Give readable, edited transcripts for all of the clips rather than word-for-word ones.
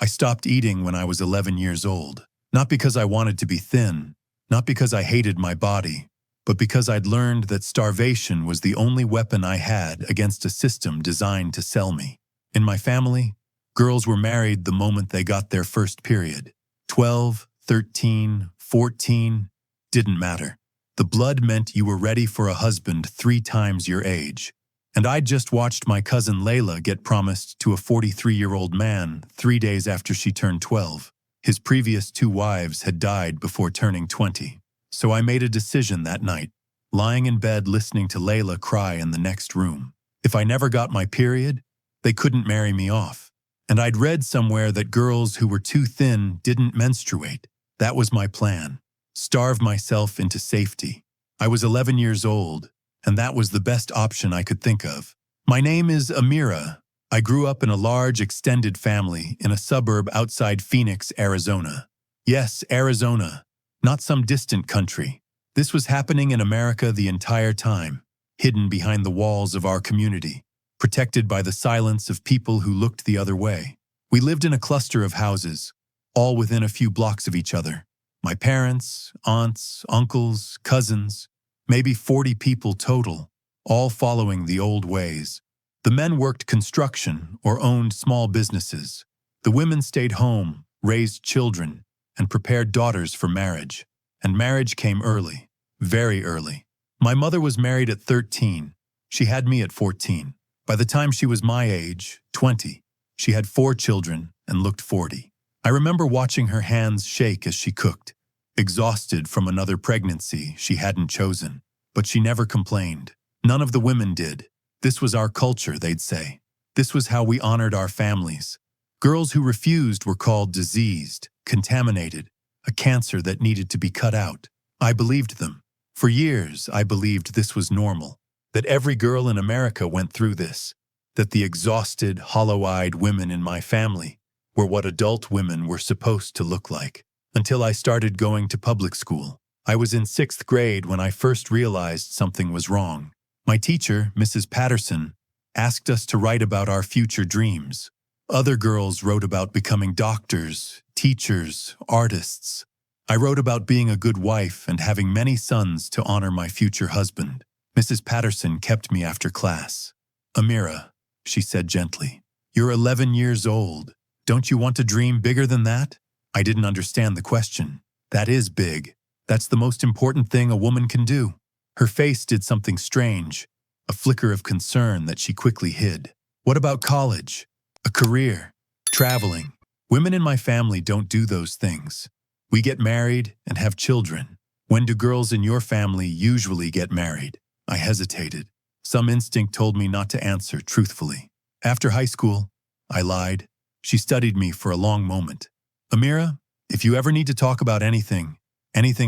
I stopped eating when I was 11 years old. Not because I wanted to be thin, not because I hated my body, but because I'd learned that starvation was the only weapon I had against a system designed to sell me. In my family, girls were married the moment they got their first period. 12, 13, 14, didn't matter. The blood meant you were ready for a husband 3 times your age. And I'd just watched my cousin Layla get promised to a 43-year-old man 3 days after she turned 12. His previous 2 wives had died before turning 20. So I made a decision that night, lying in bed listening to Layla cry in the next room. If I never got my period, they couldn't marry me off. And I'd read somewhere that girls who were too thin didn't menstruate. That was my plan. Starve myself into safety. I was 11 years old, and that was the best option I could think of. My name is Amira. I grew up in a large extended family in a suburb outside Phoenix, Arizona. Yes, Arizona, not some distant country. This was happening in America the entire time, hidden behind the walls of our community, protected by the silence of people who looked the other way. We lived in a cluster of houses, all within a few blocks of each other. My parents, aunts, uncles, cousins, maybe 40 people total, all following the old ways. The men worked construction or owned small businesses. The women stayed home, raised children, and prepared daughters for marriage. And marriage came early, very early. My mother was married at 13. She had me at 14. By the time she was my age, 20, she had 4 children and looked 40. I remember watching her hands shake as she cooked, exhausted from another pregnancy she hadn't chosen. But she never complained. None of the women did. This was our culture, they'd say. This was how we honored our families. Girls who refused were called diseased, contaminated, a cancer that needed to be cut out. I believed them. For years, I believed this was normal, that every girl in America went through this, that the exhausted, hollow-eyed women in my family were what adult women were supposed to look like. Until I started going to public school. I was in 6th grade when I first realized something was wrong. My teacher, Mrs. Patterson, asked us to write about our future dreams. Other girls wrote about becoming doctors, teachers, artists. I wrote about being a good wife and having many sons to honor my future husband. Mrs. Patterson kept me after class. "Amira," she said gently, "you're 11 years old. Don't you want to dream bigger than that?" I didn't understand the question. That is big. That's the most important thing a woman can do. Her face did something strange, a flicker of concern that she quickly hid. What about college? A career? Traveling? Women in my family don't do those things. We get married and have children. When do girls in your family usually get married? I hesitated. Some instinct told me not to answer truthfully. After high school, I lied. She studied me for a long moment. "Amira, if you ever need to talk about anything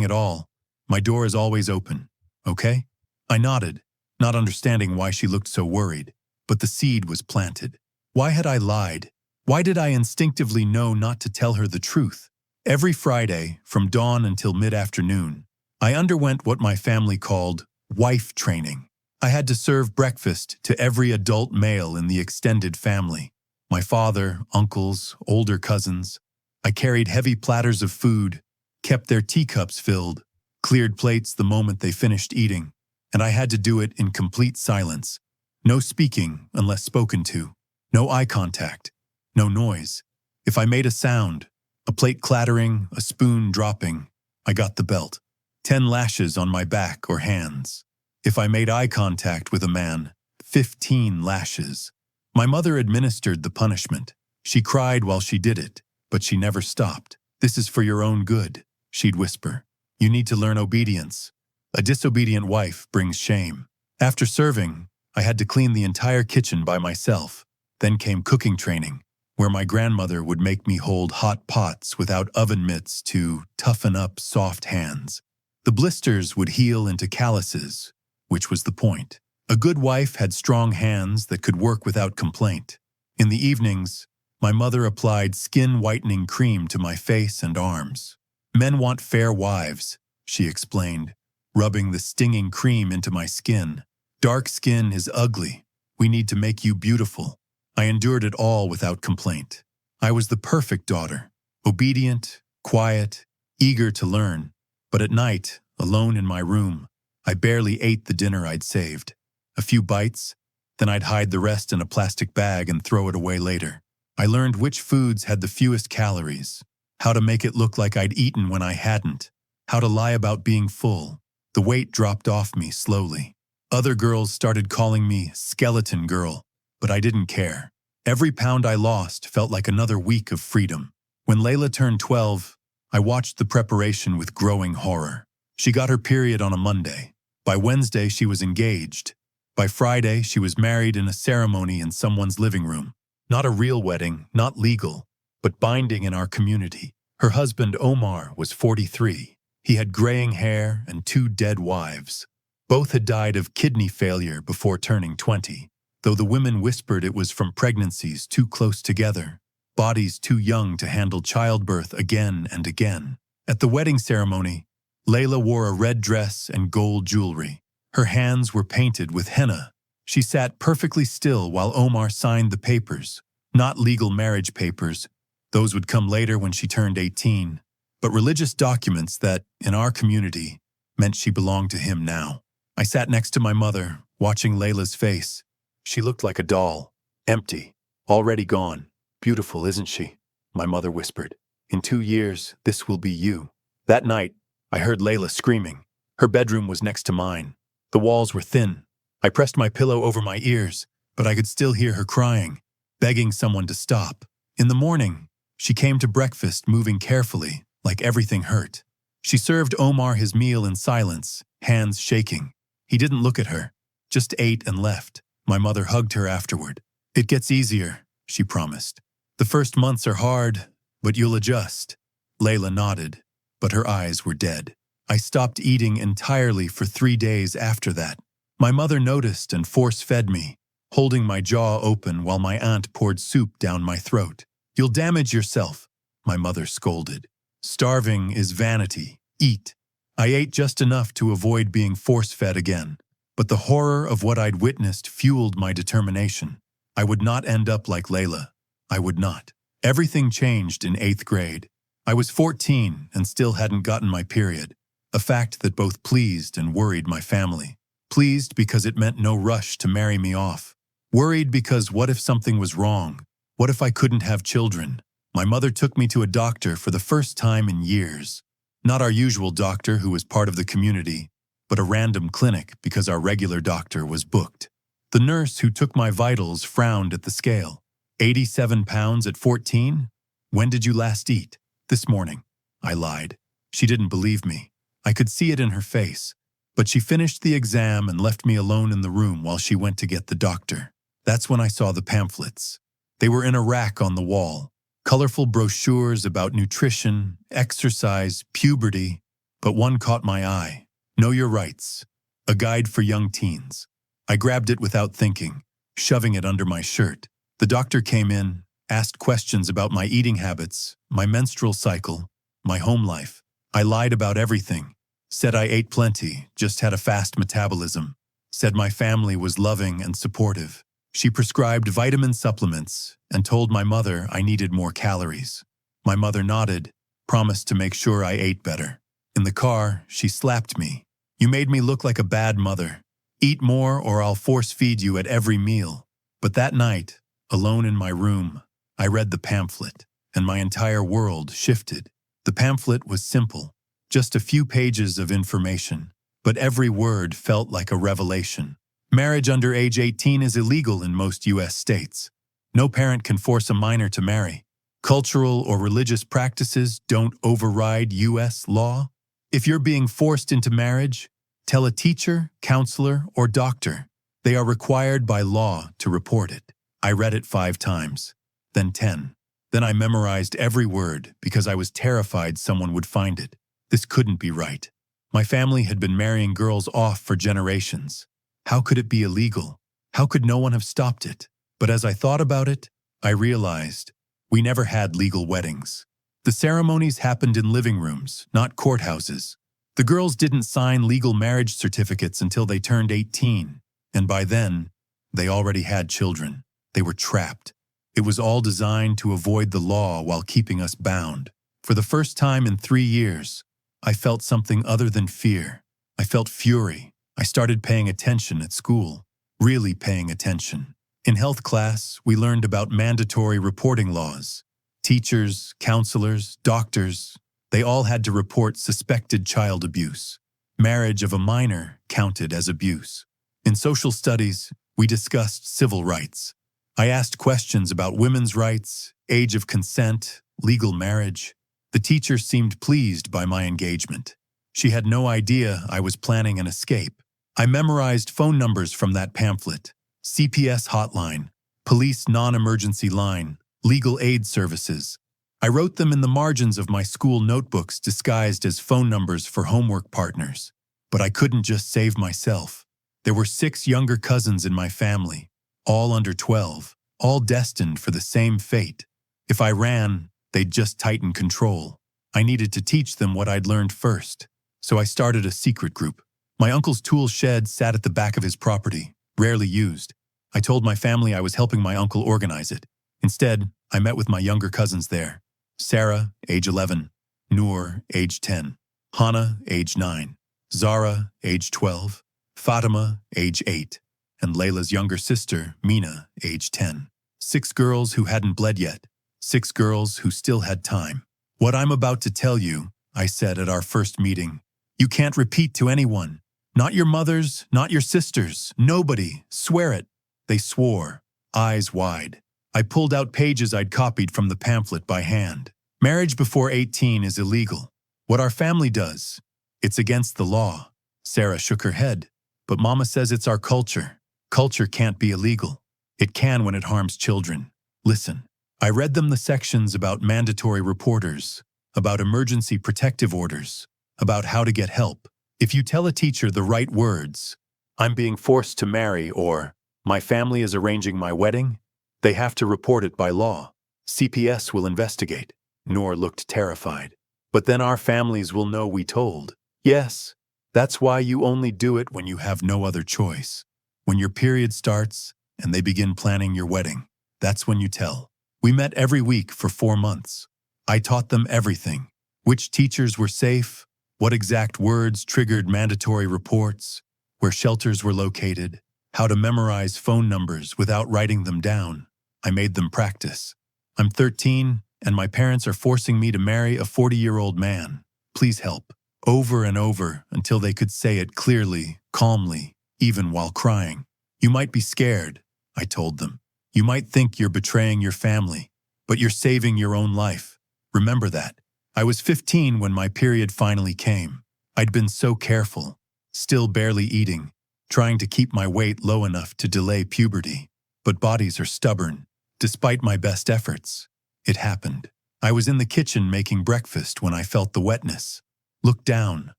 at all, my door is always open, okay?" I nodded, not understanding why she looked so worried, but the seed was planted. Why had I lied? Why did I instinctively know not to tell her the truth? Every Friday, from dawn until mid-afternoon, I underwent what my family called wife training. I had to serve breakfast to every adult male in the extended family. My father, uncles, older cousins. I carried heavy platters of food, kept their teacups filled, cleared plates the moment they finished eating, and I had to do it in complete silence. No speaking unless spoken to. No eye contact. No noise. If I made a sound, a plate clattering, a spoon dropping, I got the belt. 10 lashes on my back or hands. If I made eye contact with a man, 15 lashes. My mother administered the punishment. She cried while she did it, but she never stopped. "This is for your own good," she'd whisper. "You need to learn obedience. A disobedient wife brings shame." After serving, I had to clean the entire kitchen by myself. Then came cooking training, where my grandmother would make me hold hot pots without oven mitts to toughen up soft hands. The blisters would heal into calluses, which was the point. A good wife had strong hands that could work without complaint. In the evenings, my mother applied skin-whitening cream to my face and arms. "Men want fair wives," she explained, rubbing the stinging cream into my skin. "Dark skin is ugly. We need to make you beautiful." I endured it all without complaint. I was the perfect daughter, obedient, quiet, eager to learn. But at night, alone in my room, I barely ate the dinner I'd saved. A few bites, then I'd hide the rest in a plastic bag and throw it away later. I learned which foods had the fewest calories, how to make it look like I'd eaten when I hadn't, how to lie about being full. The weight dropped off me slowly. Other girls started calling me skeleton girl, but I didn't care. Every pound I lost felt like another week of freedom. When Layla turned 12, I watched the preparation with growing horror. She got her period on a Monday. By Wednesday, she was engaged. By Friday, she was married in a ceremony in someone's living room. Not a real wedding, not legal, but binding in our community. Her husband, Omar, was 43. He had graying hair and 2 dead wives. Both had died of kidney failure before turning 20, though the women whispered it was from pregnancies too close together, bodies too young to handle childbirth again and again. At the wedding ceremony, Layla wore a red dress and gold jewelry. Her hands were painted with henna. She sat perfectly still while Omar signed the papers. Not legal marriage papers. Those would come later when she turned 18. But religious documents that, in our community, meant she belonged to him now. I sat next to my mother, watching Layla's face. She looked like a doll. Empty. Already gone. Beautiful, isn't she? My mother whispered. In 2 years, this will be you. That night, I heard Layla screaming. Her bedroom was next to mine. The walls were thin. I pressed my pillow over my ears, but I could still hear her crying, begging someone to stop. In the morning, she came to breakfast moving carefully, like everything hurt. She served Omar his meal in silence, hands shaking. He didn't look at her, just ate and left. My mother hugged her afterward. It gets easier, she promised. The first months are hard, but you'll adjust. Layla nodded, but her eyes were dead. I stopped eating entirely for 3 days after that. My mother noticed and force-fed me, holding my jaw open while my aunt poured soup down my throat. You'll damage yourself, my mother scolded. Starving is vanity. Eat. I ate just enough to avoid being force-fed again, but the horror of what I'd witnessed fueled my determination. I would not end up like Layla. I would not. Everything changed in 8th grade. I was 14 and still hadn't gotten my period, a fact that both pleased and worried my family. Pleased because it meant no rush to marry me off. Worried because what if something was wrong? What if I couldn't have children? My mother took me to a doctor for the first time in years. Not our usual doctor who was part of the community, but a random clinic because our regular doctor was booked. The nurse who took my vitals frowned at the scale. 87 pounds at 14? When did you last eat? This morning. I lied. She didn't believe me. I could see it in her face. But she finished the exam and left me alone in the room while she went to get the doctor. That's when I saw the pamphlets. They were in a rack on the wall. Colorful brochures about nutrition, exercise, puberty. But one caught my eye. Know Your Rights. A guide for young teens. I grabbed it without thinking, shoving it under my shirt. The doctor came in, asked questions about my eating habits, my menstrual cycle, my home life. I lied about everything. Said I ate plenty, just had a fast metabolism. Said my family was loving and supportive. She prescribed vitamin supplements and told my mother I needed more calories. My mother nodded, promised to make sure I ate better. In the car, she slapped me. You made me look like a bad mother. Eat more or I'll force-feed you at every meal. But that night, alone in my room, I read the pamphlet, and my entire world shifted. The pamphlet was simple. Just a few pages of information, but every word felt like a revelation. Marriage under age 18 is illegal in most U.S. states. No parent can force a minor to marry. Cultural or religious practices don't override U.S. law. If you're being forced into marriage, tell a teacher, counselor, or doctor. They are required by law to report it. I read it 5 times, then 10. Then I memorized every word because I was terrified someone would find it. This couldn't be right. My family had been marrying girls off for generations. How could it be illegal? How could no one have stopped it? But as I thought about it, I realized we never had legal weddings. The ceremonies happened in living rooms, not courthouses. The girls didn't sign legal marriage certificates until they turned 18, and by then, they already had children. They were trapped. It was all designed to avoid the law while keeping us bound. For the first time in 3 years, I felt something other than fear. I felt fury. I started paying attention at school, really paying attention. In health class, we learned about mandatory reporting laws. Teachers, counselors, doctors, they all had to report suspected child abuse. Marriage of a minor counted as abuse. In social studies, we discussed civil rights. I asked questions about women's rights, age of consent, legal marriage. The teacher seemed pleased by my engagement. She had no idea I was planning an escape. I memorized phone numbers from that pamphlet: CPS hotline, police non-emergency line, legal aid services. I wrote them in the margins of my school notebooks disguised as phone numbers for homework partners. But I couldn't just save myself. There were 6 younger cousins in my family, all under 12, all destined for the same fate. If I ran, they'd just tighten control. I needed to teach them what I'd learned first. So I started a secret group. My uncle's tool shed sat at the back of his property, rarely used. I told my family I was helping my uncle organize it. Instead, I met with my younger cousins there. Sarah, age 11, Noor, age 10, Hannah, age 9, Zara, age 12, Fatima, age 8, and Layla's younger sister, Mina, age 10. 6 girls who hadn't bled yet. 6 girls who still had time. What I'm about to tell you, I said at our first meeting, you can't repeat to anyone. Not your mothers, not your sisters, nobody. Swear it. They swore, eyes wide. I pulled out pages I'd copied from the pamphlet by hand. Marriage before 18 is illegal. What our family does, it's against the law. Sarah shook her head. But Mama says it's our culture. Culture can't be illegal. It can when it harms children. Listen. I read them the sections about mandatory reporters, about emergency protective orders, about how to get help. If you tell a teacher the right words, I'm being forced to marry, or my family is arranging my wedding, they have to report it by law. CPS will investigate. Noor looked terrified. But then our families will know we told. Yes, that's why you only do it when you have no other choice. When your period starts and they begin planning your wedding, that's when you tell. We met every week for 4 months. I taught them everything. Which teachers were safe, what exact words triggered mandatory reports, where shelters were located, how to memorize phone numbers without writing them down. I made them practice. I'm 13, and my parents are forcing me to marry a 40-year-old man. Please help. Over and over until they could say it clearly, calmly, even while crying. You might be scared, I told them. You might think you're betraying your family, but you're saving your own life. Remember that. I was 15 when my period finally came. I'd been so careful, still barely eating, trying to keep my weight low enough to delay puberty. But bodies are stubborn. Despite my best efforts, it happened. I was in the kitchen making breakfast when I felt the wetness. Looked down,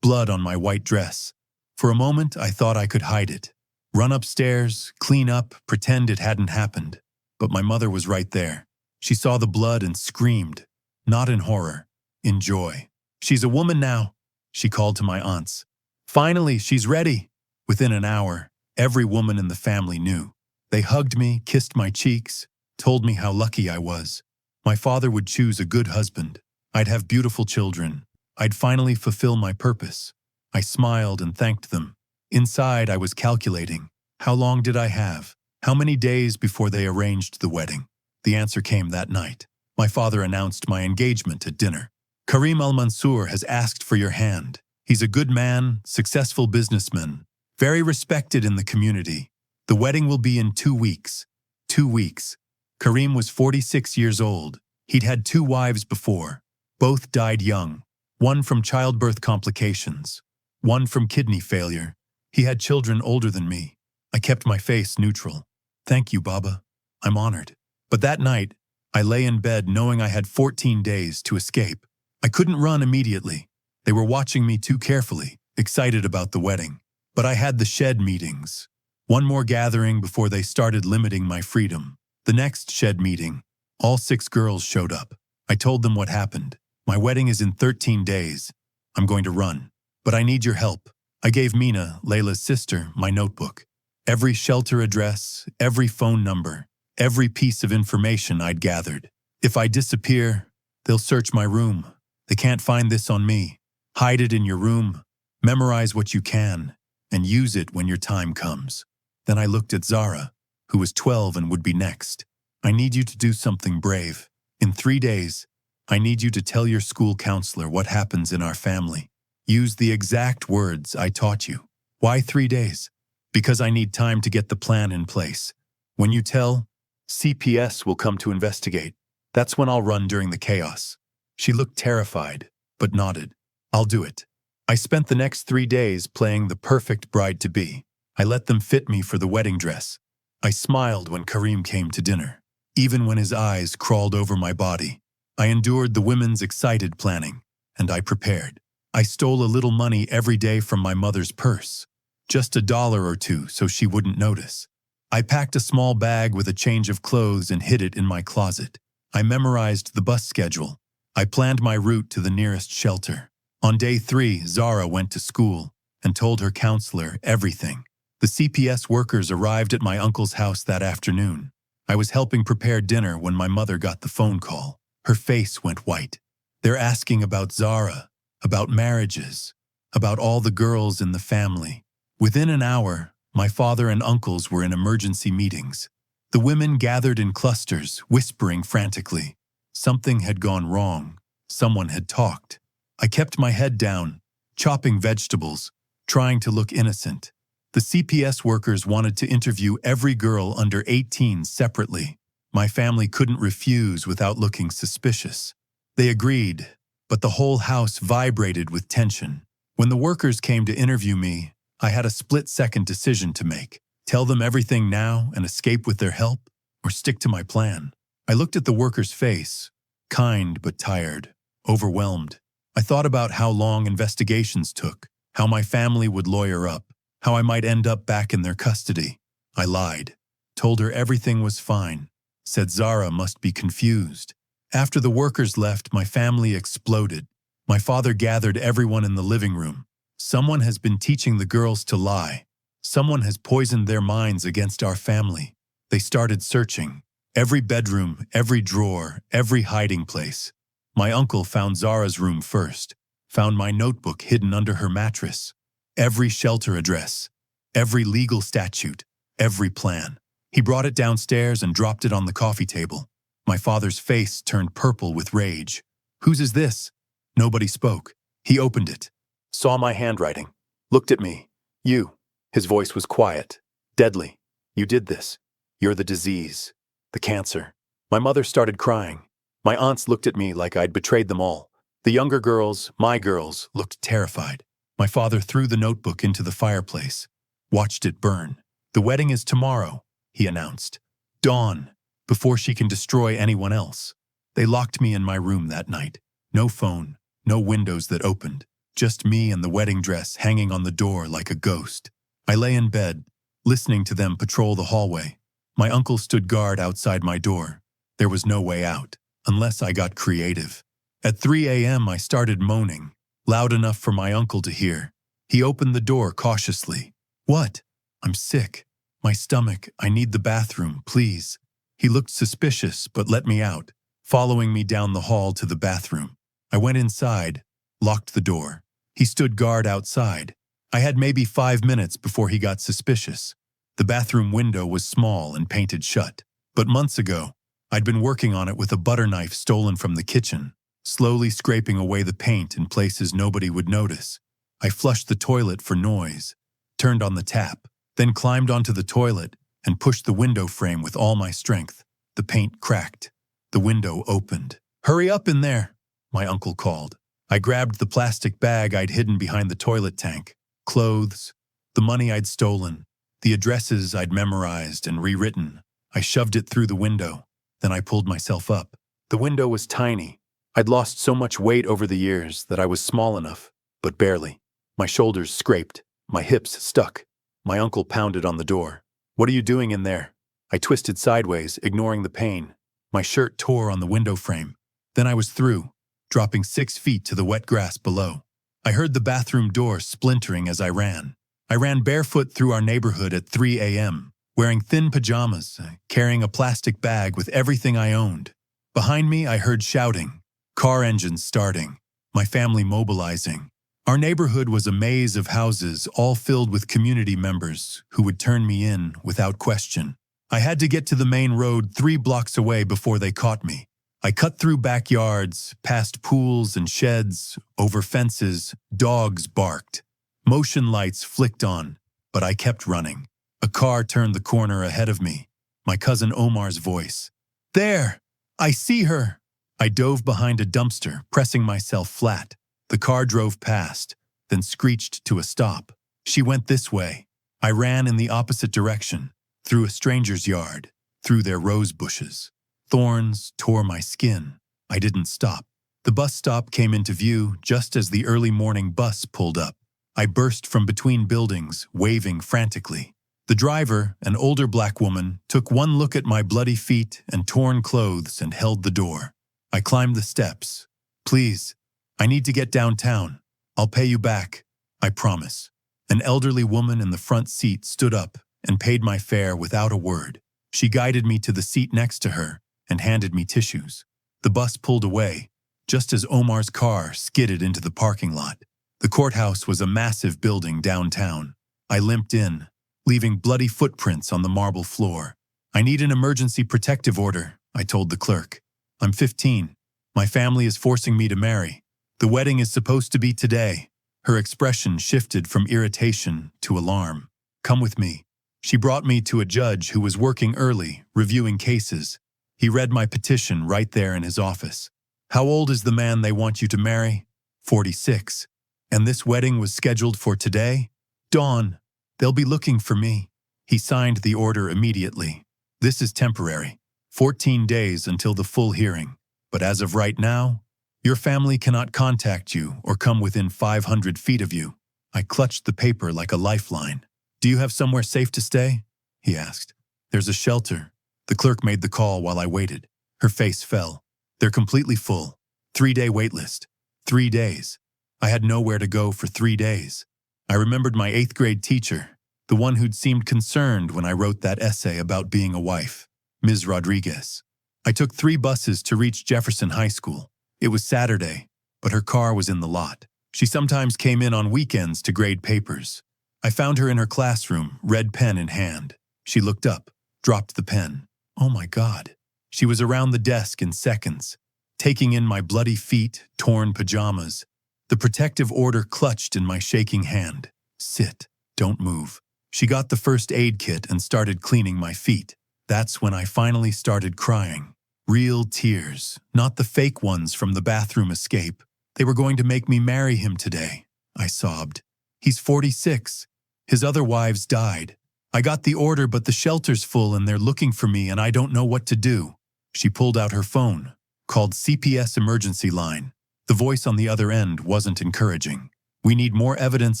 blood on my white dress. For a moment, I thought I could hide it. Run upstairs, clean up, pretend it hadn't happened. But my mother was right there. She saw the blood and screamed, not in horror, in joy. She's a woman now, she called to my aunts. Finally, she's ready. Within an hour, every woman in the family knew. They hugged me, kissed my cheeks, told me how lucky I was. My father would choose a good husband. I'd have beautiful children. I'd finally fulfill my purpose. I smiled and thanked them. Inside, I was calculating. How long did I have? How many days before they arranged the wedding? The answer came that night. My father announced my engagement at dinner. Karim Al-Mansour has asked for your hand. He's a good man, successful businessman, very respected in the community. The wedding will be in 2 weeks. 2 weeks. Karim was 46 years old. He'd had 2 wives before. Both died young. One from childbirth complications. One from kidney failure. He had children older than me. I kept my face neutral. Thank you, Baba. I'm honored. But that night, I lay in bed knowing I had 14 days to escape. I couldn't run immediately. They were watching me too carefully, excited about the wedding. But I had the shed meetings. One more gathering before they started limiting my freedom. The next shed meeting, all 6 girls showed up. I told them what happened. My wedding is in 13 days. I'm going to run. But I need your help. I gave Mina, Layla's sister, my notebook. Every shelter address, every phone number, every piece of information I'd gathered. If I disappear, they'll search my room. They can't find this on me. Hide it in your room, memorize what you can, and use it when your time comes. Then I looked at Zara, who was 12 and would be next. I need you to do something brave. In 3 days, I need you to tell your school counselor what happens in our family. Use the exact words I taught you. Why 3 days? Because I need time to get the plan in place. When you tell, CPS will come to investigate. That's when I'll run during the chaos. She looked terrified, but nodded. I'll do it. I spent the next 3 days playing the perfect bride-to-be. I let them fit me for the wedding dress. I smiled when Kareem came to dinner, even when his eyes crawled over my body. I endured the women's excited planning, and I prepared. I stole a little money every day from my mother's purse, just $1 or $2 so she wouldn't notice. I packed a small bag with a change of clothes and hid it in my closet. I memorized the bus schedule. I planned my route to the nearest shelter. On day 3, Zara went to school and told her counselor everything. The CPS workers arrived at my uncle's house that afternoon. I was helping prepare dinner when my mother got the phone call. Her face went white. They're asking about Zara, about marriages, about all the girls in the family. Within an hour, my father and uncles were in emergency meetings. The women gathered in clusters, whispering frantically. Something had gone wrong. Someone had talked. I kept my head down, chopping vegetables, trying to look innocent. The CPS workers wanted to interview every girl under 18 separately. My family couldn't refuse without looking suspicious. They agreed, but the whole house vibrated with tension. When the workers came to interview me, I had a split-second decision to make. Tell them everything now and escape with their help, or stick to my plan. I looked at the worker's face, kind but tired, overwhelmed. I thought about how long investigations took, how my family would lawyer up, how I might end up back in their custody. I lied, told her everything was fine, said Zara must be confused. After the workers left, my family exploded. My father gathered everyone in the living room. Someone has been teaching the girls to lie. Someone has poisoned their minds against our family. They started searching. Every bedroom, every drawer, every hiding place. My uncle found Zara's room first, found my notebook hidden under her mattress. Every shelter address, every legal statute, every plan. He brought it downstairs and dropped it on the coffee table. My father's face turned purple with rage. Whose is this? Nobody spoke. He opened it, saw my handwriting, looked at me. You. His voice was quiet, deadly. You did this. You're the disease, the cancer. My mother started crying. My aunts looked at me like I'd betrayed them all. The younger girls, my girls, looked terrified. My father threw the notebook into the fireplace, watched it burn. The wedding is tomorrow, he announced. Dawn, before she can destroy anyone else. They locked me in my room that night. No phone, no windows that opened. Just me and the wedding dress hanging on the door like a ghost. I lay in bed, listening to them patrol the hallway. My uncle stood guard outside my door. There was no way out, unless I got creative. At 3 a.m. I started moaning, loud enough for my uncle to hear. He opened the door cautiously. What? I'm sick. My stomach, I need the bathroom, please. He looked suspicious but let me out, following me down the hall to the bathroom. I went inside, locked the door. He stood guard outside. I had maybe 5 minutes before he got suspicious. The bathroom window was small and painted shut. But months ago, I'd been working on it with a butter knife stolen from the kitchen, slowly scraping away the paint in places nobody would notice. I flushed the toilet for noise, turned on the tap, then climbed onto the toilet and pushed the window frame with all my strength. The paint cracked. The window opened. Hurry up in there, my uncle called. I grabbed the plastic bag I'd hidden behind the toilet tank. Clothes, the money I'd stolen, the addresses I'd memorized and rewritten. I shoved it through the window. Then I pulled myself up. The window was tiny. I'd lost so much weight over the years that I was small enough, but barely. My shoulders scraped. My hips stuck. My uncle pounded on the door. What are you doing in there? I twisted sideways, ignoring the pain. My shirt tore on the window frame. Then I was through, dropping 6 feet to the wet grass below. I heard the bathroom door splintering as I ran. I ran barefoot through our neighborhood at 3 a.m., wearing thin pajamas, carrying a plastic bag with everything I owned. Behind me, I heard shouting, car engines starting, my family mobilizing. Our neighborhood was a maze of houses, all filled with community members who would turn me in without question. I had to get to the main road 3 blocks away before they caught me. I cut through backyards, past pools and sheds, over fences. Dogs barked. Motion lights flicked on, but I kept running. A car turned the corner ahead of me. My cousin Omar's voice. "There! I see her!" I dove behind a dumpster, pressing myself flat. The car drove past, then screeched to a stop. She went this way. I ran in the opposite direction, through a stranger's yard, through their rose bushes. Thorns tore my skin. I didn't stop. The bus stop came into view just as the early morning bus pulled up. I burst from between buildings, waving frantically. The driver, an older black woman, took one look at my bloody feet and torn clothes and held the door. I climbed the steps. "Please, I need to get downtown. I'll pay you back. I promise." An elderly woman in the front seat stood up and paid my fare without a word. She guided me to the seat next to her and handed me tissues. The bus pulled away, just as Omar's car skidded into the parking lot. The courthouse was a massive building downtown. I limped in, leaving bloody footprints on the marble floor. "I need an emergency protective order," I told the clerk. "I'm 15. My family is forcing me to marry. The wedding is supposed to be today." Her expression shifted from irritation to alarm. "Come with me." She brought me to a judge who was working early, reviewing cases. He read my petition right there in his office. "How old is the man they want you to marry?" 46. "And this wedding was scheduled for today?" "Dawn. They'll be looking for me." He signed the order immediately. "This is temporary. 14 days until the full hearing. But as of right now, your family cannot contact you or come within 500 feet of you." I clutched the paper like a lifeline. "Do you have somewhere safe to stay?" he asked. "There's a shelter." The clerk made the call while I waited. Her face fell. "They're completely full. 3-day wait list. 3 days. I had nowhere to go for 3 days. I remembered my 8th grade teacher, the one who'd seemed concerned when I wrote that essay about being a wife, Ms. Rodriguez. I took 3 buses to reach Jefferson High School. It was Saturday, but her car was in the lot. She sometimes came in on weekends to grade papers. I found her in her classroom, red pen in hand. She looked up, dropped the pen. Oh my God. She was around the desk in seconds, taking in my bloody feet, torn pajamas. The protective order clutched in my shaking hand. "Sit. Don't move." She got the first aid kit and started cleaning my feet. That's when I finally started crying. Real tears, not the fake ones from the bathroom escape. "They were going to make me marry him today," I sobbed. "He's 46. His other wives died. I got the order, but the shelter's full and they're looking for me and I don't know what to do." She pulled out her phone, called CPS emergency line. The voice on the other end wasn't encouraging. "We need more evidence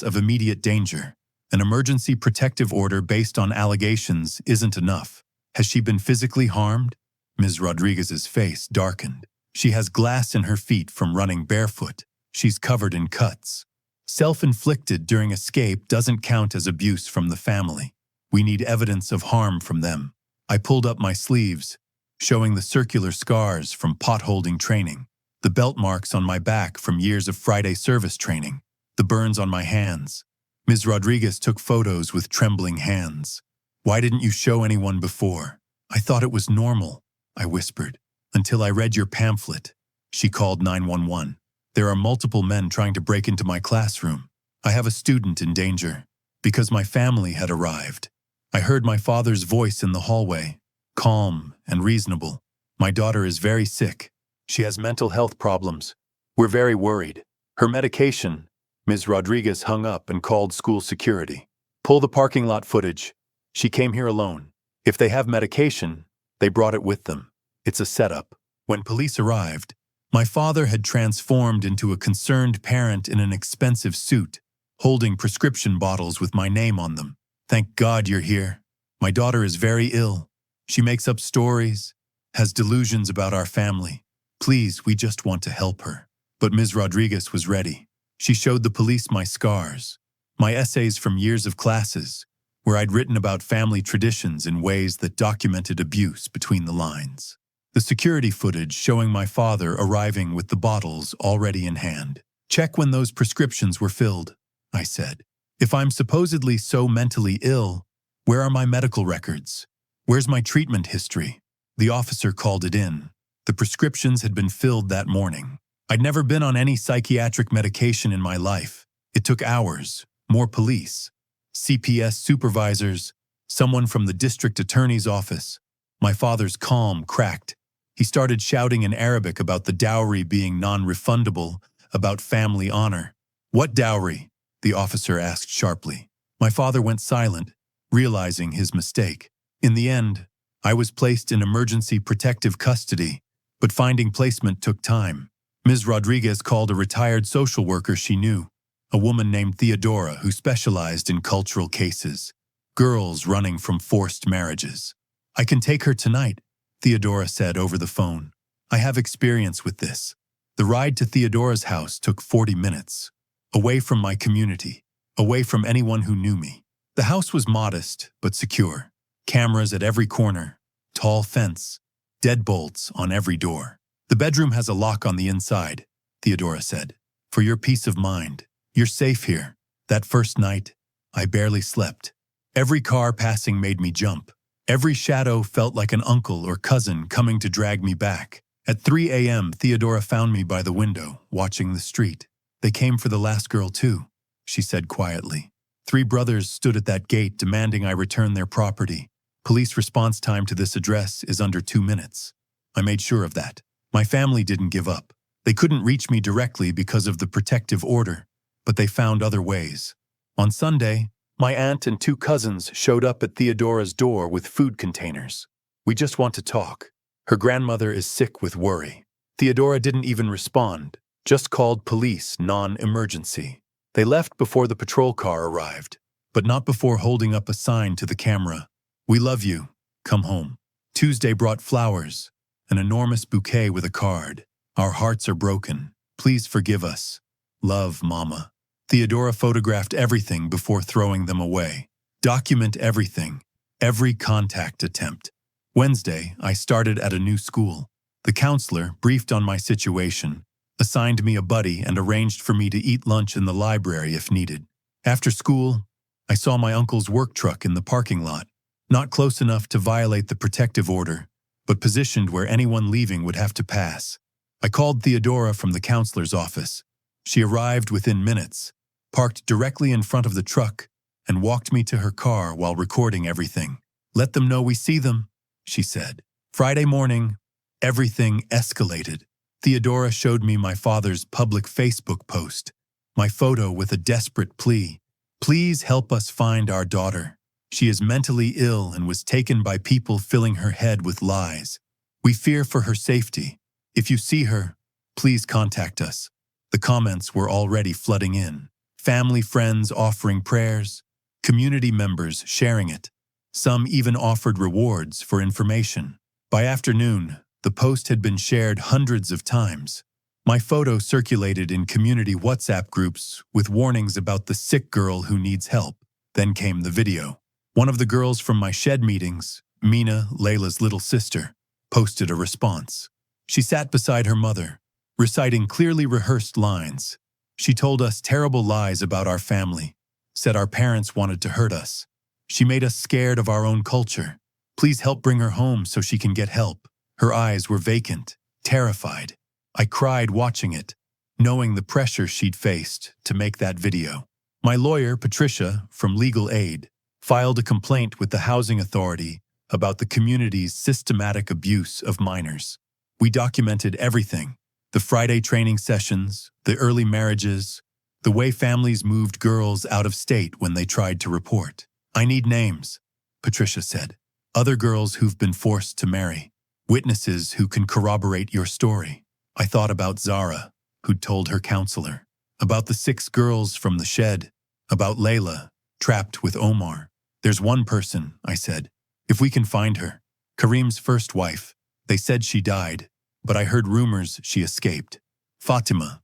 of immediate danger. An emergency protective order based on allegations isn't enough. Has she been physically harmed?" Ms. Rodriguez's face darkened. "She has glass in her feet from running barefoot. She's covered in cuts. Self-inflicted during escape doesn't count as abuse from the family. We need evidence of harm from them." I pulled up my sleeves, showing the circular scars from pot-holding training, the belt marks on my back from years of Friday service training, the burns on my hands. Ms. Rodriguez took photos with trembling hands. "Why didn't you show anyone before?" "I thought it was normal," I whispered, "until I read your pamphlet." She called 911. "There are multiple men trying to break into my classroom. I have a student in danger." Because my family had arrived. I heard my father's voice in the hallway, calm and reasonable. "My daughter is very sick. She has mental health problems. We're very worried. Her medication." Ms. Rodriguez hung up and called school security. "Pull the parking lot footage. She came here alone. If they have medication, they brought it with them. It's a setup." When police arrived, my father had transformed into a concerned parent in an expensive suit, holding prescription bottles with my name on them. "Thank God you're here. My daughter is very ill. She makes up stories, has delusions about our family. Please, we just want to help her." But Ms. Rodriguez was ready. She showed the police my scars, my essays from years of classes, where I'd written about family traditions in ways that documented abuse between the lines. The security footage showing my father arriving with the bottles already in hand. Check when those prescriptions were filled, I said. If I'm supposedly so mentally ill, where are my medical records? Where's my treatment history? The officer called it in. The prescriptions had been filled that morning. I'd never been on any psychiatric medication in my life. It took hours, more police, CPS supervisors, someone from the district attorney's office. My father's calm cracked. He started shouting in Arabic about the dowry being non-refundable, about family honor. What dowry? The officer asked sharply. My father went silent, realizing his mistake. In the end, I was placed in emergency protective custody, but finding placement took time. Ms. Rodriguez called a retired social worker she knew, a woman named Theodora who specialized in cultural cases, girls running from forced marriages. I can take her tonight, Theodora said over the phone. I have experience with this. The ride to Theodora's house took 40 minutes. Away from my community, away from anyone who knew me. The house was modest but secure. Cameras at every corner, tall fence, deadbolts on every door. The bedroom has a lock on the inside, Theodora said. For your peace of mind, you're safe here. That first night, I barely slept. Every car passing made me jump. Every shadow felt like an uncle or cousin coming to drag me back. At 3 a.m., Theodora found me by the window, watching the street. They came for the last girl too, she said quietly. 3 brothers stood at that gate demanding I return their property. Police response time to this address is under 2 minutes. I made sure of that. My family didn't give up. They couldn't reach me directly because of the protective order, but they found other ways. On Sunday, my aunt and 2 cousins showed up at Theodora's door with food containers. We just want to talk. Her grandmother is sick with worry. Theodora didn't even respond, just called police non-emergency. They left before the patrol car arrived, but not before holding up a sign to the camera. We love you. Come home. Tuesday brought flowers, an enormous bouquet with a card. Our hearts are broken. Please forgive us. Love, Mama. Theodora photographed everything before throwing them away. Document everything, every contact attempt. Wednesday, I started at a new school. The counselor, briefed on my situation, assigned me a buddy and arranged for me to eat lunch in the library if needed. After school, I saw my uncle's work truck in the parking lot, not close enough to violate the protective order, but positioned where anyone leaving would have to pass. I called Theodora from the counselor's office. She arrived within minutes, parked directly in front of the truck, and walked me to her car while recording everything. Let them know we see them, she said. Friday morning, everything escalated. Theodora showed me my father's public Facebook post, my photo with a desperate plea. Please help us find our daughter. She is mentally ill and was taken by people filling her head with lies. We fear for her safety. If you see her, please contact us. The comments were already flooding in. Family friends offering prayers, community members sharing it. Some even offered rewards for information. By afternoon, the post had been shared hundreds of times. My photo circulated in community WhatsApp groups with warnings about the sick girl who needs help. Then came the video. One of the girls from my shed meetings, Mina, Layla's little sister, posted a response. She sat beside her mother, reciting clearly rehearsed lines. She told us terrible lies about our family, said our parents wanted to hurt us. She made us scared of our own culture. Please help bring her home so she can get help. Her eyes were vacant, terrified. I cried watching it, knowing the pressure she'd faced to make that video. My lawyer, Patricia, from Legal Aid, filed a complaint with the Housing Authority about the community's systematic abuse of minors. We documented everything: the Friday training sessions, the early marriages, the way families moved girls out of state when they tried to report. I need names, Patricia said. Other girls who've been forced to marry. Witnesses who can corroborate your story. I thought about Zara, who'd told her counselor. About the 6 girls from the shed. About Layla, trapped with Omar. There's one person, I said. If we can find her. Karim's first wife. They said she died, but I heard rumors she escaped. Fatima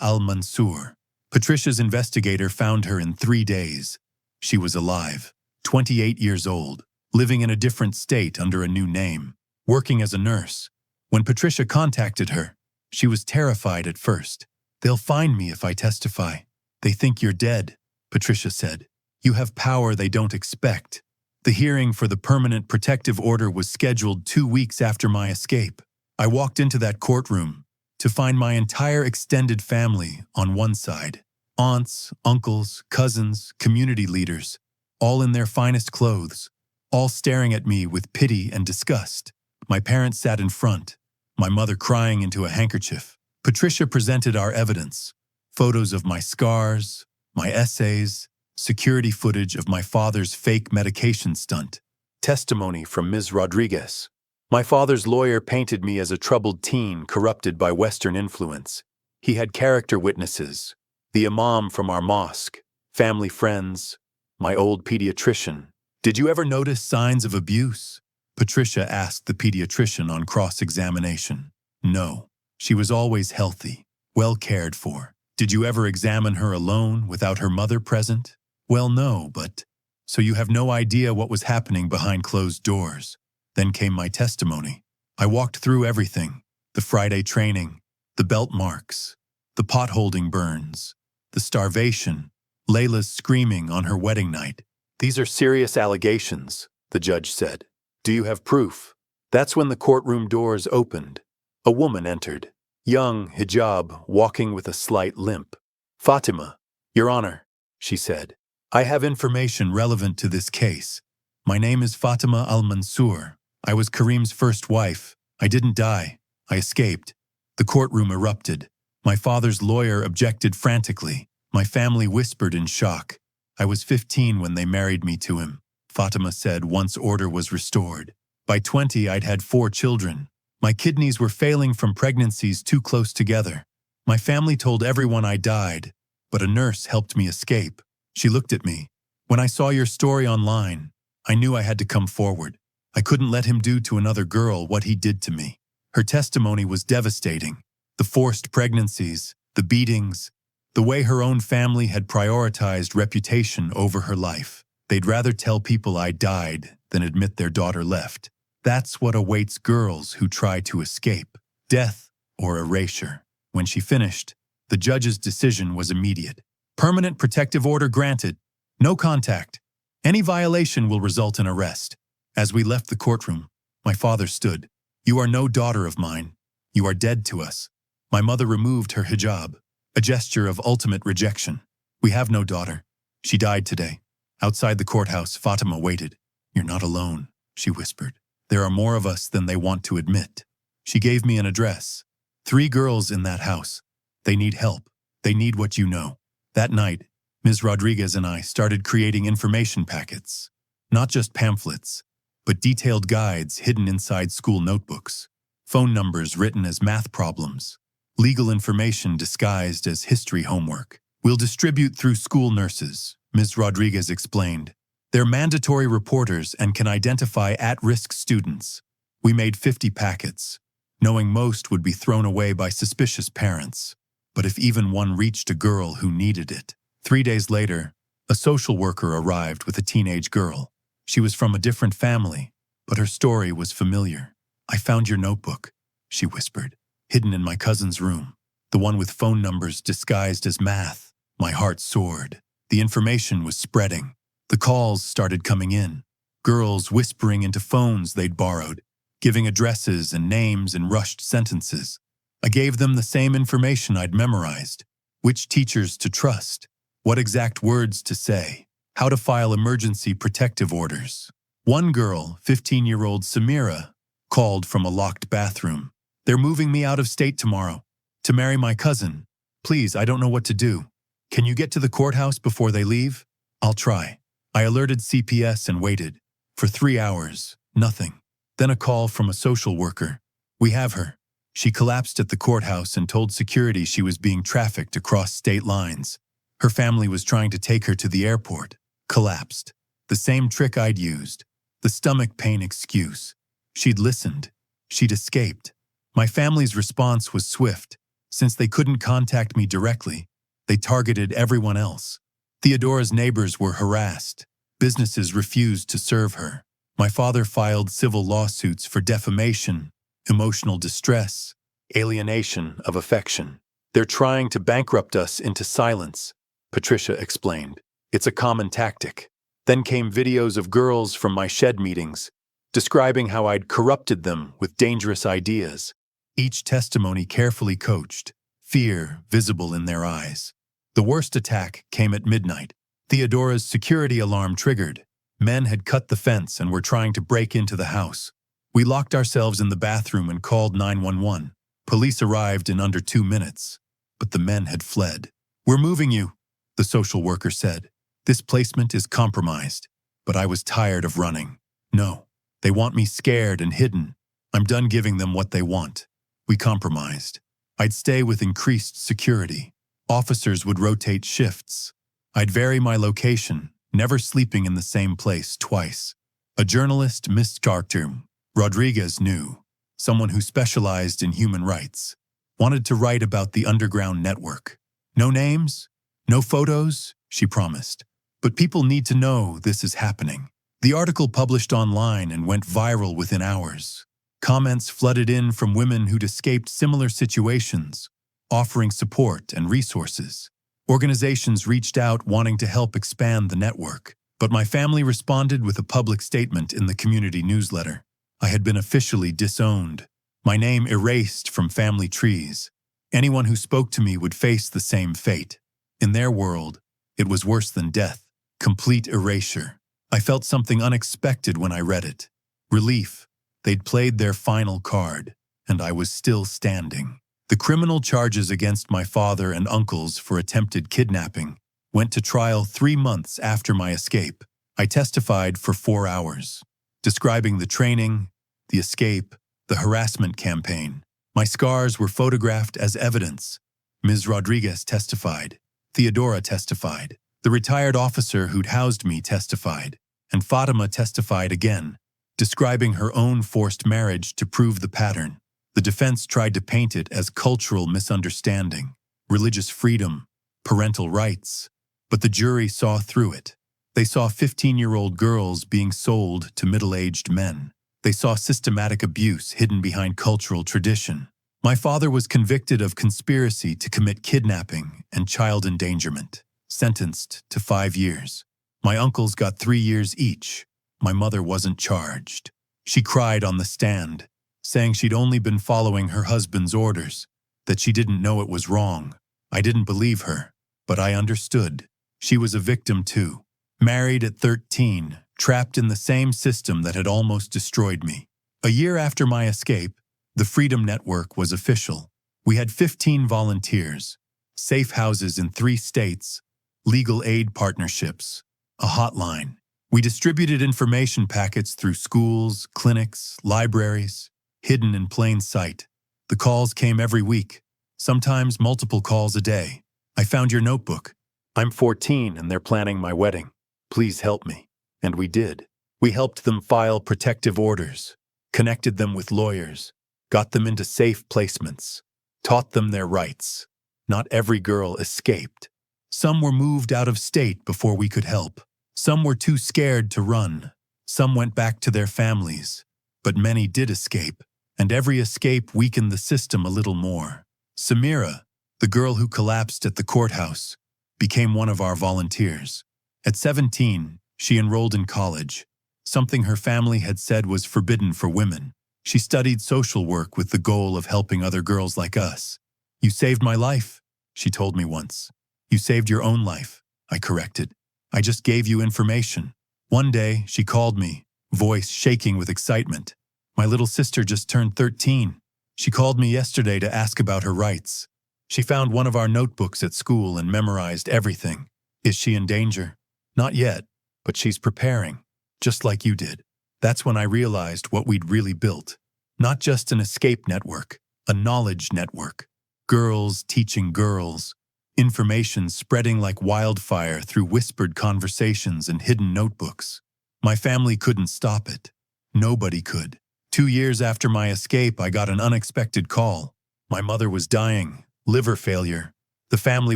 al-Mansour. Patricia's investigator found her in 3 days. She was alive. 28 years old, living in a different state under a new name, working as a nurse. When Patricia contacted her, she was terrified at first. "They'll find me if I testify. They think you're dead," Patricia said. "You have power they don't expect." The hearing for the permanent protective order was scheduled 2 weeks after my escape. I walked into that courtroom to find my entire extended family on one side. Aunts, uncles, cousins, community leaders, all in their finest clothes, all staring at me with pity and disgust. My parents sat in front, my mother crying into a handkerchief. Patricia presented our evidence: photos of my scars, my essays, security footage of my father's fake medication stunt, testimony from Ms. Rodriguez. My father's lawyer painted me as a troubled teen corrupted by Western influence. He had character witnesses: the imam from our mosque, family friends, my old pediatrician. "Did you ever notice signs of abuse?" Patricia asked the pediatrician on cross-examination. "No. She was always healthy, well cared for." "Did you ever examine her alone without her mother present?" "Well, no, but..." "So you have no idea what was happening behind closed doors." Then came my testimony. I walked through everything: the Friday training, the belt marks, the pot-holding burns, the starvation, Layla's screaming on her wedding night. "These are serious allegations," the judge said. "Do you have proof?" That's when the courtroom doors opened. A woman entered, young, hijab, walking with a slight limp. "Fatima, Your Honor," she said, "I have information relevant to this case. My name is Fatima Al-Mansour. I was Kareem's first wife. I didn't die. I escaped." The courtroom erupted. My father's lawyer objected frantically. My family whispered in shock. "I was 15 when they married me to him," Fatima said once order was restored. "By 20, I'd had 4 children. My kidneys were failing from pregnancies too close together. My family told everyone I died, but a nurse helped me escape." She looked at me. "When I saw your story online, I knew I had to come forward. I couldn't let him do to another girl what he did to me." Her testimony was devastating. The forced pregnancies, the beatings, the way her own family had prioritized reputation over her life. They'd rather tell people I died than admit their daughter left. That's what awaits girls who try to escape: death or erasure. When she finished, the judge's decision was immediate. Permanent protective order granted. No contact. Any violation will result in arrest. As we left the courtroom, my father stood. "You are no daughter of mine. You are dead to us." My mother removed her hijab, a gesture of ultimate rejection. "We have no daughter. She died today." Outside the courthouse, Fatima waited. "You're not alone," she whispered. "There are more of us than they want to admit." She gave me an address. 3 girls in that house. They need help. They need what you know. That night, Ms. Rodriguez and I started creating information packets. Not just pamphlets, but detailed guides hidden inside school notebooks. Phone numbers written as math problems. Legal information disguised as history homework. "We'll distribute through school nurses," Ms. Rodriguez explained. "They're mandatory reporters and can identify at-risk students." We made 50 packets, knowing most would be thrown away by suspicious parents. But if even one reached a girl who needed it. 3 days later, a social worker arrived with a teenage girl. She was from a different family, but her story was familiar. "I found your notebook," she whispered, "hidden in my cousin's room. The one with phone numbers disguised as math." My heart soared. The information was spreading. The calls started coming in. Girls whispering into phones they'd borrowed, giving addresses and names in rushed sentences. I gave them the same information I'd memorized: which teachers to trust, what exact words to say, how to file emergency protective orders. One girl, 15-year-old Amira, called from a locked bathroom. "They're moving me out of state tomorrow to marry my cousin. Please, I don't know what to do. Can you get to the courthouse before they leave?" "I'll try." I alerted CPS and waited. For 3 hours, nothing. Then a call from a social worker. "We have her." She collapsed at the courthouse and told security she was being trafficked across state lines. Her family was trying to take her to the airport. Collapsed. The same trick I'd used. The stomach pain excuse. She'd listened. She'd escaped. My family's response was swift. Since they couldn't contact me directly, they targeted everyone else. Theodora's neighbors were harassed. Businesses refused to serve her. My father filed civil lawsuits for defamation, emotional distress, alienation of affection. They're trying to bankrupt us into silence, Patricia explained. It's a common tactic. Then came videos of girls from my shed meetings, describing how I'd corrupted them with dangerous ideas. Each testimony carefully coached, fear visible in their eyes. The worst attack came at midnight. Theodora's security alarm triggered. Men had cut the fence and were trying to break into the house. We locked ourselves in the bathroom and called 911. Police arrived in under 2 minutes, but the men had fled. "We're moving you," the social worker said. "This placement is compromised." But I was tired of running. "No, they want me scared and hidden. I'm done giving them what they want." We compromised. I'd stay with increased security. Officers would rotate shifts. I'd vary my location, never sleeping in the same place twice. A journalist, Mr. Rodriguez, knew, someone who specialized in human rights, wanted to write about the underground network. "No names, no photos," she promised. "But people need to know this is happening." The article published online and went viral within hours. Comments flooded in from women who'd escaped similar situations, offering support and resources. Organizations reached out wanting to help expand the network, but my family responded with a public statement in the community newsletter. I had been officially disowned, my name erased from family trees. Anyone who spoke to me would face the same fate. In their world, it was worse than death, complete erasure. I felt something unexpected when I read it. Relief. They'd played their final card, and I was still standing. The criminal charges against my father and uncles for attempted kidnapping went to trial 3 months after my escape. I testified for 4 hours, describing the training, the escape, the harassment campaign. My scars were photographed as evidence. Ms. Rodriguez testified. Theodora testified. The retired officer who'd housed me testified. And Fatima testified again, describing her own forced marriage to prove the pattern. The defense tried to paint it as cultural misunderstanding, religious freedom, parental rights, but the jury saw through it. They saw 15-year-old girls being sold to middle-aged men. They saw systematic abuse hidden behind cultural tradition. My father was convicted of conspiracy to commit kidnapping and child endangerment, sentenced to 5 years. My uncles got 3 years each. My mother wasn't charged. She cried on the stand, saying she'd only been following her husband's orders, that she didn't know it was wrong. I didn't believe her, but I understood. She was a victim too. Married at 13, trapped in the same system that had almost destroyed me. A year after my escape, the Freedom Network was official. We had 15 volunteers, safe houses in 3 states, legal aid partnerships, a hotline. We distributed information packets through schools, clinics, libraries, hidden in plain sight. The calls came every week, sometimes multiple calls a day. "I found your notebook. I'm 14 and they're planning my wedding. Please help me." And we did. We helped them file protective orders, connected them with lawyers, got them into safe placements, taught them their rights. Not every girl escaped. Some were moved out of state before we could help. Some were too scared to run. Some went back to their families. But many did escape, and every escape weakened the system a little more. Amira, the girl who collapsed at the courthouse, became one of our volunteers. At 17, she enrolled in college, something her family had said was forbidden for women. She studied social work with the goal of helping other girls like us. "You saved my life," she told me once. "You saved your own life," I corrected. "I just gave you information." One day, she called me, voice shaking with excitement. My little sister just turned 13. She called me yesterday to ask about her rights. She found one of our notebooks at school and memorized everything. Is she in danger? Not yet, but she's preparing, just like you did. That's when I realized what we'd really built. Not just an escape network, a knowledge network. Girls teaching girls. Information spreading like wildfire through whispered conversations and hidden notebooks. My family couldn't stop it. Nobody could. 2 years after my escape, I got an unexpected call. My mother was dying, liver failure. The family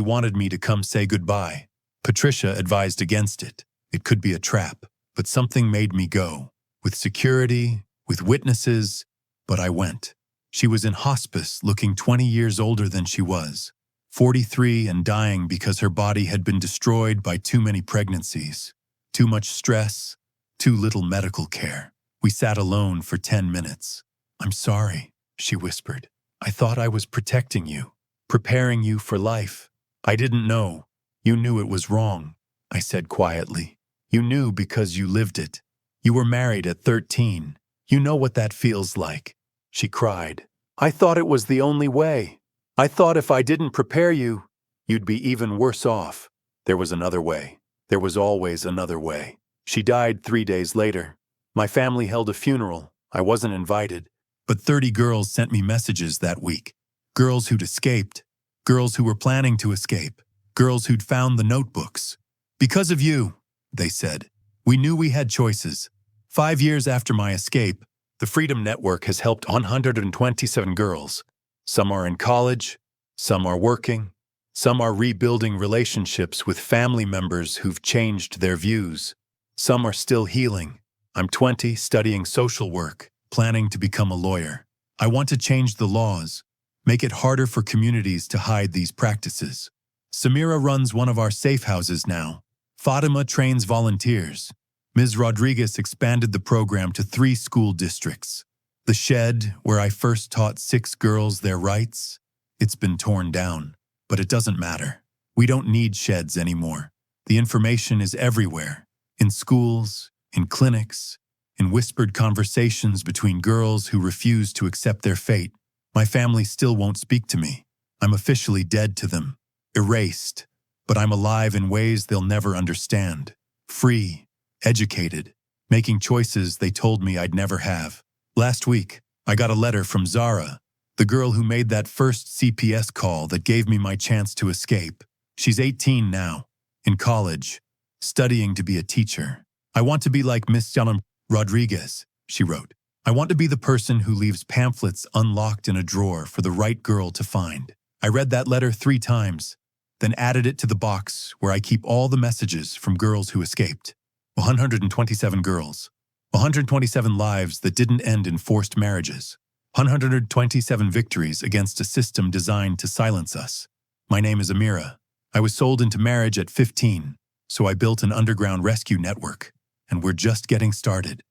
wanted me to come say goodbye. Patricia advised against it. It could be a trap, but something made me go. With security, with witnesses, but I went. She was in hospice, looking 20 years older than she was. 43 and dying because her body had been destroyed by too many pregnancies. Too much stress, too little medical care. We sat alone for 10 minutes. "I'm sorry," she whispered. "I thought I was protecting you, preparing you for life. I didn't know. You knew it was wrong," I said quietly. "You knew because you lived it. You were married at 13. You know what that feels like." She cried. "I thought it was the only way. I thought if I didn't prepare you, you'd be even worse off." There was another way. There was always another way. She died 3 days later. My family held a funeral. I wasn't invited. But 30 girls sent me messages that week. Girls who'd escaped. Girls who were planning to escape. Girls who'd found the notebooks. "Because of you," they said, "we knew we had choices." 5 years after my escape, the Freedom Network has helped 127 girls. Some are in college, some are working, some are rebuilding relationships with family members who've changed their views. Some are still healing. I'm 20, studying social work, planning to become a lawyer. I want to change the laws, make it harder for communities to hide these practices. Samira runs one of our safe houses now. Fatima trains volunteers. Ms. Rodriguez expanded the program to 3 school districts. The shed, where I first taught 6 girls their rights, it's been torn down. But it doesn't matter. We don't need sheds anymore. The information is everywhere. In schools, in clinics, in whispered conversations between girls who refuse to accept their fate. My family still won't speak to me. I'm officially dead to them. Erased. But I'm alive in ways they'll never understand. Free. Educated. Making choices they told me I'd never have. Last week, I got a letter from Zara, the girl who made that first CPS call that gave me my chance to escape. She's 18 now, in college, studying to be a teacher. "I want to be like Miss Rodriguez," she wrote. "I want to be the person who leaves pamphlets unlocked in a drawer for the right girl to find." I read that letter 3 times, then added it to the box where I keep all the messages from girls who escaped. 127 girls. 127 lives that didn't end in forced marriages. 127 victories against a system designed to silence us. My name is Amira. I was sold into marriage at 15, so I built an underground rescue network, and we're just getting started.